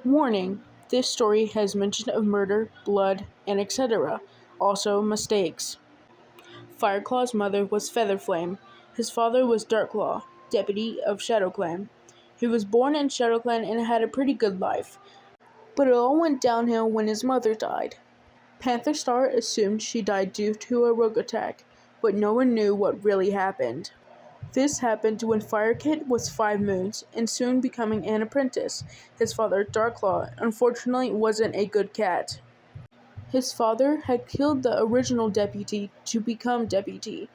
Warning: this story has mention of murder, blood, and etc. Also mistakes. FireClaw's mother was Featherflame. His father was Darkclaw, deputy of ShadowClan. He was born in ShadowClan and had a pretty good life, but it all went downhill when his mother died. Pantherstar assumed she died due to a rogue attack, but no one knew what really happened. This happened when Firekit was 5 moons and soon becoming an apprentice. His father, Darkclaw, unfortunately wasn't a good cat. His father had killed the original deputy to become deputy.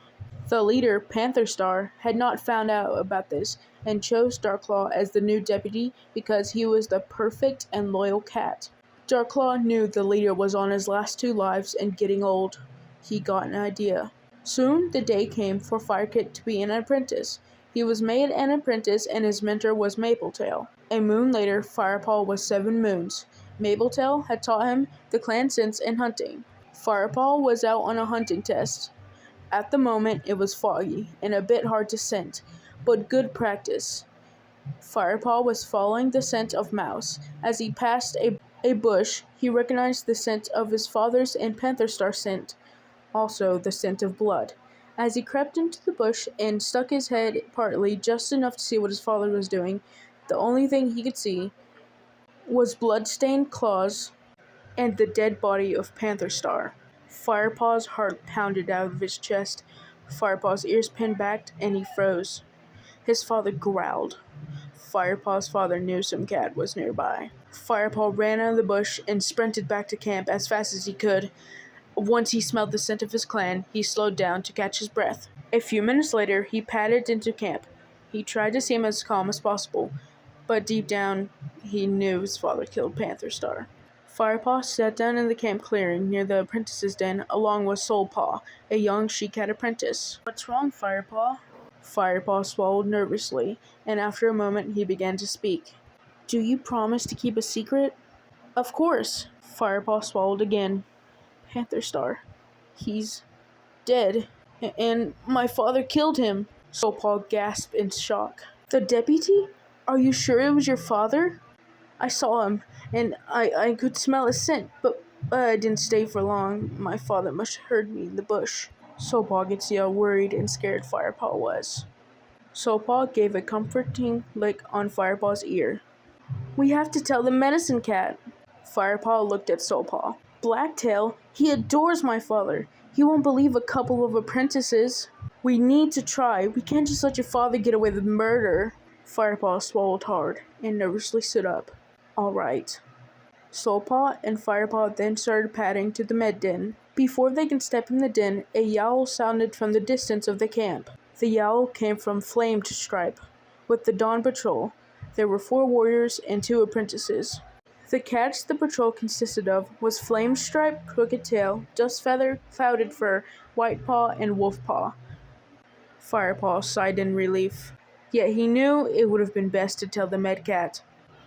The leader, Pantherstar, had not found out about this and chose Darkclaw as the new deputy because he was the perfect and loyal cat. Darkclaw knew the leader was on his last 2 lives and getting old. He got an idea. Soon the day came for Firekit to be an apprentice. He was made an apprentice and his mentor was Mapletail. A moon later, Firepaw was 7 moons. Mapletail had taught him the clan sense in hunting. Firepaw was out on a hunting test. At the moment, it was foggy and a bit hard to scent, but good practice. Firepaw was following the scent of mouse. As he passed a bush, he recognized the scent of his father's and Pantherstar scent. Also the scent of blood. As he crept into the bush and stuck his head partly just enough to see what his father was doing, the only thing he could see was blood-stained claws and the dead body of Pantherstar. Firepaw's heart pounded out of his chest. Firepaw's ears pinned back and he froze. His father growled. Firepaw's father knew some cat was nearby. Firepaw ran out of the bush and sprinted back to camp as fast as he could. Once he smelled the scent of his clan, he slowed down to catch his breath. A few minutes later, he padded into camp. He tried to seem as calm as possible, but deep down, he knew his father killed Pantherstar. Firepaw sat down in the camp clearing near the apprentice's den, along with Soulpaw, a young she-cat apprentice. "What's wrong, Firepaw?" Firepaw swallowed nervously, and after a moment, he began to speak. "Do you promise to keep a secret?" "Of course." Firepaw swallowed again. "Pantherstar. He's dead. And my father killed him." Soulpaw gasped in shock. "The deputy? Are you sure it was your father?" "I saw him, and I could smell his scent, but I didn't stay for long. My father must have heard me in the bush." Soulpaw could see how worried and scared Firepaw was. Soulpaw gave a comforting lick on Firepaw's ear. "We have to tell the medicine cat." Firepaw looked at Soulpaw. "Blacktail? He adores my father. He won't believe a couple of apprentices. We need to try. We can't just let your father get away with murder." Firepaw swallowed hard and nervously stood up. "All right." Soulpaw and Firepaw then started padding to the med den. Before they could step in the den, a yowl sounded from the distance of the camp. The yowl came from Flamed Stripe. With the Dawn Patrol, there were 4 warriors and 2 apprentices. The cats the patrol consisted of was Flame Stripe, Crooked Tail, Dust Feather, Clouded Fur, White Paw, and Wolf Paw. Firepaw sighed in relief. Yet he knew it would have been best to tell the med cat.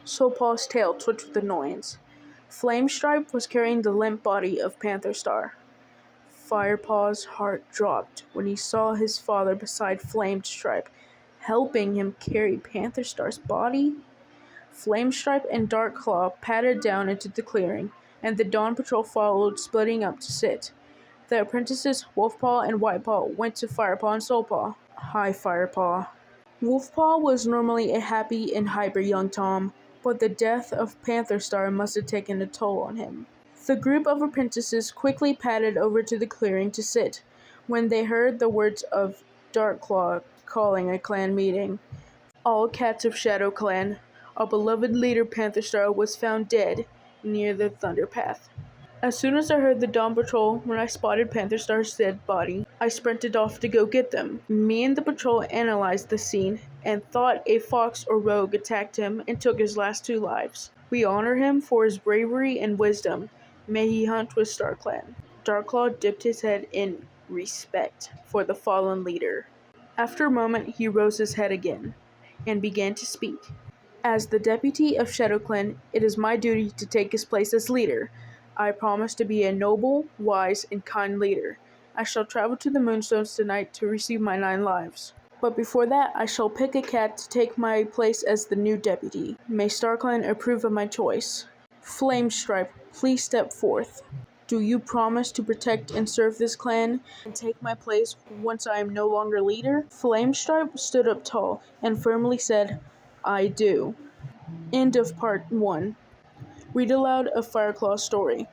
Soulpaw's tail twitched with annoyance. Flame Stripe was carrying the limp body of Pantherstar. Firepaw's heart dropped when he saw his father beside Flame Stripe, helping him carry Pantherstar's body. Flame Stripe and Darkclaw padded down into the clearing, and the Dawn Patrol followed, splitting up to sit. The apprentices, Wolfpaw and Whitepaw, went to Firepaw and Soulpaw. "Hi, Firepaw." Wolfpaw was normally a happy and hyper young Tom, but the death of Pantherstar must have taken a toll on him. The group of apprentices quickly padded over to the clearing to sit, when they heard the words of Darkclaw calling a clan meeting. "All cats of Shadow Clan, our beloved leader Pantherstar was found dead near the Thunder Path. As soon as I heard the Dawn Patrol, when I spotted Pantherstar's dead body, I sprinted off to go get them. Me and the patrol analyzed the scene and thought a fox or rogue attacked him and took his last 2 lives. We honor him for his bravery and wisdom. May he hunt with StarClan." Darkclaw dipped his head in respect for the fallen leader. After a moment, he rose his head again and began to speak. "As the deputy of ShadowClan, it is my duty to take his place as leader. I promise to be a noble, wise, and kind leader. I shall travel to the Moonstones tonight to receive my 9 lives." But before that, I shall pick a cat to take my place as the new deputy. May StarClan approve of my choice. Flamestripe, please step forth. Do you promise to protect and serve this clan and take my place once I am no longer leader? Flamestripe stood up tall and firmly said, I do. End of part 1. Read aloud a FireClaws story.